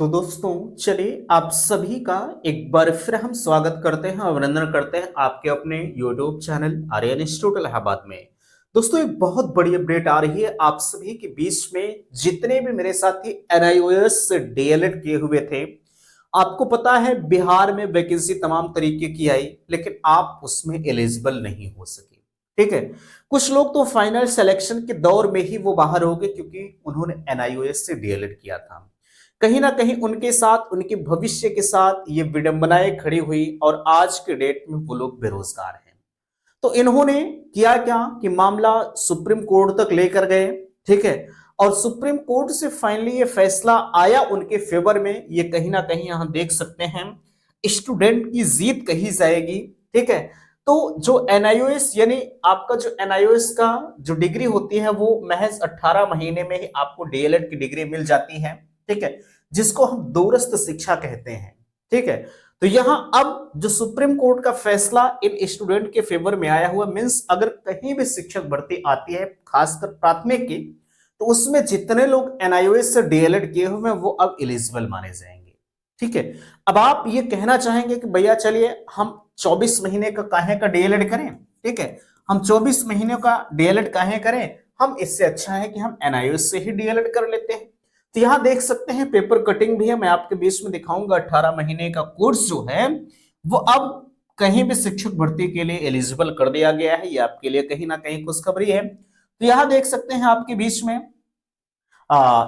तो दोस्तों चलिए आप सभी का एक बार फिर हम स्वागत करते हैं, अभिनंदन करते हैं आपके अपने YouTube channel Aryan institute Allahabad में। दोस्तों एक बहुत बड़ी अपडेट आ रही है आप सभी के बीच में, जितने भी मेरे साथी एनआईओएस से डीएलएड किए हुए थे। आपको पता है बिहार में वैकेंसी तमाम तरीके की आई, लेकिन आप उसमें एलिजिबल नहीं हो सके। ठीक है, कुछ लोग तो फाइनल सिलेक्शन के दौर में ही वो बाहर हो गए क्योंकि उन्होंने एनआईओएस से डीएलएड किया था। कहीं ना कहीं उनके साथ, उनके भविष्य के साथ ये विडंबनाएं खड़ी हुई और आज के डेट में वो लोग बेरोजगार हैं। तो इन्होंने किया क्या कि मामला सुप्रीम कोर्ट तक लेकर गए। ठीक है, और सुप्रीम कोर्ट से फाइनली ये फैसला आया उनके फेवर में। ये कहीं ना कहीं यहां देख सकते हैं स्टूडेंट की जीत कही जाएगी। ठीक है, तो जो एनआईओएस यानी आपका जो एनआईओएस का जो डिग्री होती है वो महज 18 महीने में ही आपको डीएलएड की डिग्री मिल जाती है। ठीक है, जिसको हम दूरस्थ शिक्षा कहते हैं। ठीक है, तो यहां अब जो सुप्रीम कोर्ट का फैसला इन स्टूडेंट के फेवर में आया हुआ, मींस अगर कहीं भी शिक्षक भर्ती आती है खासकर प्राथमिक की, तो उसमें जितने लोग एनआईओएस से डीएलएड किए हुए हैं वो अब एलिजिबल माने जाएंगे। ठीक है, अब आप ये कहना चाहेंगे कि भैया चलिए हम 24 महीने का काहे का डीएलएड करें। ठीक है, हम 24 महीने का डीएलएड काहे करें, हम इससे अच्छा है कि हम एनआईओएस से ही डीएलएड कर लेते हैं। तो यहां देख सकते हैं पेपर कटिंग भी है, मैं आपके बीच में दिखाऊंगा। 18 महीने का कोर्स जो है वो अब कहीं भी शिक्षक भर्ती के लिए एलिजिबल कर दिया गया है। ये आपके लिए कहीं ना कहीं खुशखबरी है। तो यहां देख सकते हैं आपके बीच में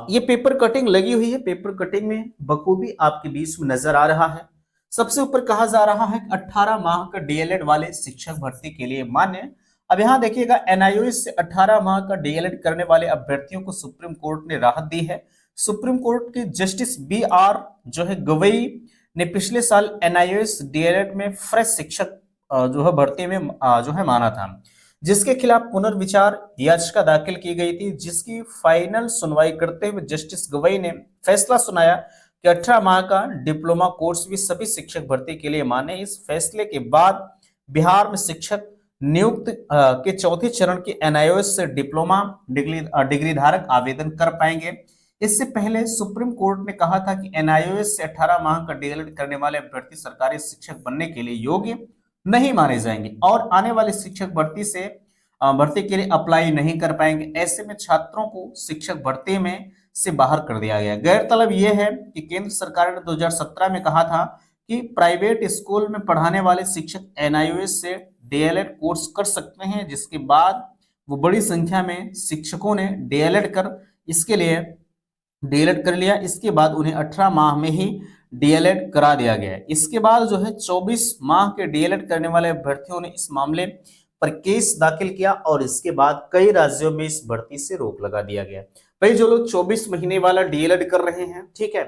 ये पेपर कटिंग लगी हुई है। पेपर कटिंग में बखूबी आपके बीच में नजर आ रहा है। सबसे ऊपर कहा जा रहा है कि 18 माह का डीएलएड वाले शिक्षक भर्ती के लिए मान्य। अब यहां देखिएगा एनआईओएस से 18 माह का डीएलएड करने वाले अभ्यर्थियों को सुप्रीम कोर्ट ने राहत दी है। सुप्रीम कोर्ट के जस्टिस BR जो है गवई ने पिछले साल एनआईओएस डीएलएड में फ्रेश शिक्षक जो है भर्ती में जो है माना था, जिसके खिलाफ पुनर्विचार याचिका दाखिल की गई थी, जिसकी फाइनल सुनवाई करते हुए जस्टिस गवई ने फैसला सुनाया कि 18 माह का डिप्लोमा कोर्स भी सभी शिक्षक भर्ती के लिए माने। इस फैसले के बाद बिहार में शिक्षक नियुक्त के चौथे चरण की एनआईओएस से डिप्लोमा डिग्री धारक आवेदन कर पाएंगे। इससे पहले सुप्रीम कोर्ट ने कहा था कि एनआईओएस से 18 माह का डीएलएड करने वाले अभ्यर्थी सरकारी शिक्षक बनने के लिए योग्य नहीं माने जाएंगे और आने वाले शिक्षक भर्ती के लिए अप्लाई नहीं कर पाएंगे। ऐसे में छात्रों को शिक्षक भर्ती में से बाहर कर दिया गया। गैरतलब यह है कि केंद्र सरकार ने 2017 में कहा था कि प्राइवेट स्कूल में पढ़ाने वाले शिक्षक एनआईओएस से डीएलएड कोर्स कर सकते हैं, जिसके बाद वो बड़ी संख्या में शिक्षकों ने डीएलएड कर लिया। इसके बाद उन्हें 18 माह में ही डीएलएड करा दिया गया। इसके बाद जो है 24 माह के डीएलएड करने वाले अभ्यर्थियों ने इस मामले पर केस दाखिल किया और इसके बाद कई राज्यों में इस भर्ती से रोक लगा दिया गया। भाई जो लोग 24 महीने वाला डीएलएड कर रहे हैं, ठीक है,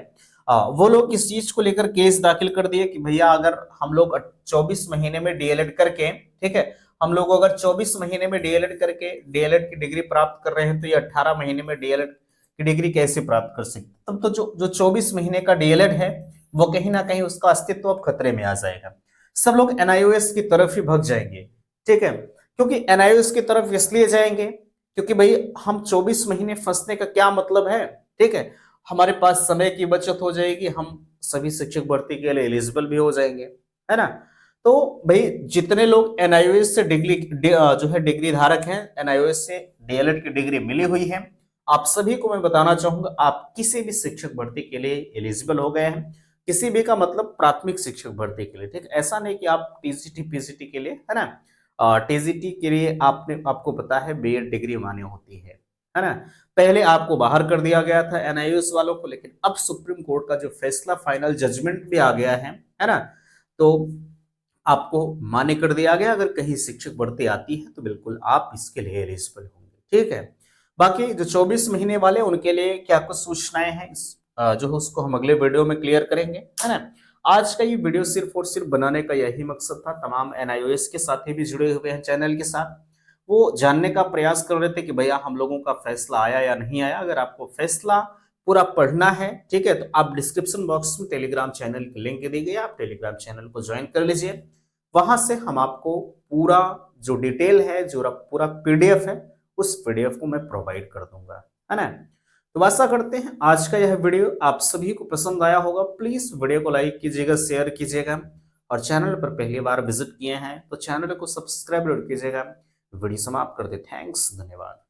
वो लोग इस चीज को लेकर केस दाखिल कर दिए कि भैया अगर हम लोग 24 महीने में डीएलएड करके, ठीक है, हम लोग अगर 24 महीने में डीएलएड करके डीएलएड की डिग्री प्राप्त कर रहे हैं तो ये 18 महीने में डीएलएड की डिग्री कैसे प्राप्त कर सकते। तब तो जो 24 महीने का डीएलएड है वो कहीं ना कहीं उसका अस्तित्व अब खतरे में आ जाएगा। सब लोग एनआईओएस की तरफ ही भग जाएंगे। ठीक है, क्योंकि एनआईओएस की तरफ इसलिए जाएंगे क्योंकि भाई हम 24 महीने फंसने का क्या मतलब है। ठीक है, हमारे पास समय की बचत हो जाएगी, हम सभी शिक्षक भर्ती के लिए एलिजिबल भी हो जाएंगे, है ना। तो भाई जितने लोग एनआईओएस से जो है डिग्री धारक हैं, एनआईओएस से डीएलएड की डिग्री मिली हुई है, आप सभी को मैं बताना चाहूंगा आप किसी भी शिक्षक भर्ती के लिए एलिजिबल हो गए हैं। किसी भी का मतलब प्राथमिक शिक्षक भर्ती के लिए। ठीक, ऐसा नहीं कि आप टीजीटी पीजीटी के लिए, है ना, टीजीटी के लिए आपको पता है बीएड डिग्री मान्य होती है ना। पहले आपको बाहर कर दिया गया था एनआईओएस वालों को, लेकिन अब सुप्रीम कोर्ट का जो फैसला, फाइनल जजमेंट भी आ गया है ना, तो आपको मान्य कर दिया गया। अगर कहीं शिक्षक भर्ती आती है तो बिल्कुल आप इसके लिए एलिजिबल होंगे। ठीक है, बाकी जो 24 महीने वाले उनके लिए क्या कुछ सूचनाएं हैं जो है उसको हम अगले वीडियो में क्लियर करेंगे, है ना। आज का ये वीडियो सिर्फ और सिर्फ बनाने का यही मकसद था। तमाम एनआईओएस के साथी भी जुड़े हुए हैं चैनल के साथ, वो जानने का प्रयास कर रहे थे कि भैया हम लोगों का फैसला आया या नहीं आया। अगर आपको फैसला पूरा पढ़ना है, ठीक है, तो आप डिस्क्रिप्शन बॉक्स में टेलीग्राम चैनल की लिंक दी गई, आप टेलीग्राम चैनल को ज्वाइन कर लीजिए। वहां से हम आपको पूरा जो डिटेल है, जो पूरा पीडीएफ है, उस पीडीएफ को मैं प्रोवाइड कर दूंगा, है ना। तो आशा करते हैं आज का यह वीडियो आप सभी को पसंद आया होगा। प्लीज वीडियो को लाइक कीजिएगा, शेयर कीजिएगा और चैनल पर पहली बार विजिट किए हैं तो चैनल को सब्सक्राइब कीजिएगा। वीडियो समाप्त करते, थैंक्स, धन्यवाद।